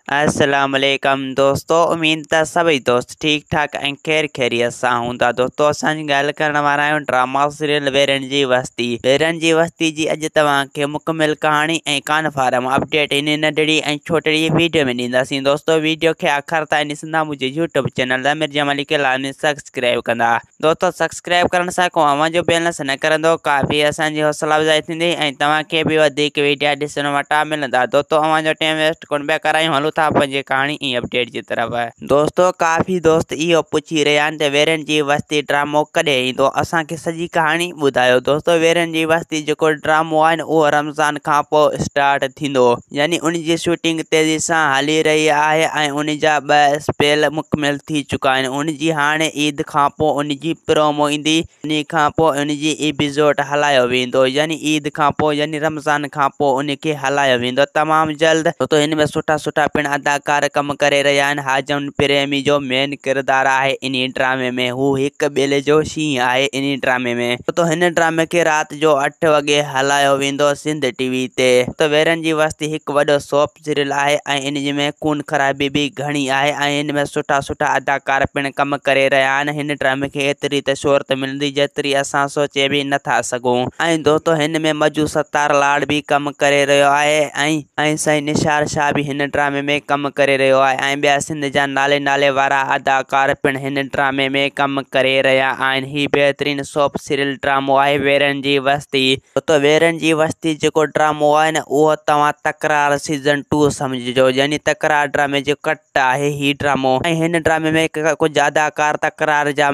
अस्सलाम वालेकुम दोस्तों, उम्मीद था सभी दोस्त ठीक ठाक ऐं खैर खैरियत सां हूंदा। दोस्तों असां ॻाल्हि करण वारा आहियूं ड्रामा सीरियल वेरन जी वस्ती जी अॼु तव्हांखे मुकमिल कहाणी ऐं कान फारम अपडेट इन नंढड़ी ऐं छोटड़ी वीडियो में ॾींदासीं। दोस्तों वीडियो खे आख़िर ताईं ॾिसंदा मुंहिंजे YouTube channel the Mirza Malik खे लाज़मी सब्सक्राइब कंदा। दोस्तों सब्सक्राइब करण सां को अव्हां जो बैलेंस न करंदो, काफ़ी असांजी हौसला अफ़जाई थींदी ऐं तव्हांखे बि वधीक वीडियो ॾिसण वटां मिलंदा। दोस्तों अव्हां जो टाइम वेस्ट कोन पिया करायूं, हलूं था पंहिंजी कहाणी ऐं अपडेट जी तरफ़। दोस्तों काफ़ी दोस्त इहो पुछी रहिया आहिनि त वेरन जी वस्ती ड्रामो कॾहिं ईंदो, असांखे सॼी कहाणी ॿुधायो। दोस्तों वेरन जी वस्ती जेको ड्रामो आहे न उहो रमज़ान खां पोइ स्टार्ट थींदो, यानी उन जी शूटिंग तेज़ी सां हली रही आहे ऐं उन जा 2 स्पेल मुकमिल थी चुका आहिनि। उन जी हाणे ईद खां पोइ उन जी प्रोमो ईंदी, उन खां पोइ उन जी एपिसोड हलायो वेंदो, यानी ईद खां पोइ यानी रमज़ान खां पोइ उन खे हलायो वेंदो तमामु जल्द। तो हिन में सुठा सुठा पिण अदाकार कम करे रहिया आहिनि। हाजम प्रेमी जो मेन किरदारु आहे इन ड्रामे में, हू हिकु ॿेले जो शींहुं आहे इन ड्रामे में। तो हिन ड्रामे खे राति जो 8 वॻे हलायो वेंदो सिंध टीवी ते। तो वेरन जी वस्ती हिकु वॾो सोप सीरियल आहे ऐं इन में खून खराबी बि घणी आहे ऐं इन में सुठा सुठा अदाकार पिण कम करे रहिया आहिनि। हिन ड्रामे खे एतिरी त शोहरत मिलंदी जेतिरी असां सोचे बि नथा सघूं। ऐं दोस्तों हिन में मजू सत्तार लाड बि कम करे रहियो आहे ऐं साईं निशार शाह बि हिन ड्रामे में कम करे रहियो आहे ऐं ॿिया सिंध जा नाले वारा अदाकार पिण हिन ड्रामे में कम करे रहिया आहिनि। ही बहितरीन सोप सीरियल ड्रामो आहे वेरन जी वस्ती। तो वेरन जी वस्ती जेको ड्रामो आहे न उहो तव्हां तकरार सीज़न 2 समझिजो, यानी तकरार ड्रामे जो कट आहे ही ड्रामो। ऐं हिन ड्रामे में कुझु अदाकार तकरार जा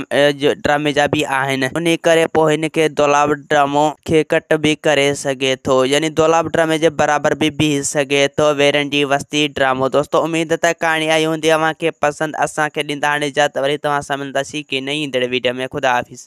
ड्रामे जा बि आहिनि, उन करे पोइ हिन खे दौलाब ड्रामो खे कट बि करे सघे थो, यानी दौलाब ड्रामे जे बराबर भी बीह सघे थो वेरन जी वस्ती ड्रामो। दोस्तों उम्मीद त कहाणी आई हूंदी अव्हांखे पसंदि। असांखे ॾींदा हाणे इजाज़त, वरी तव्हां सां मिलंदासीं की नई ईंदड़ वीडियो में। ख़ुदा हाफ़िज़।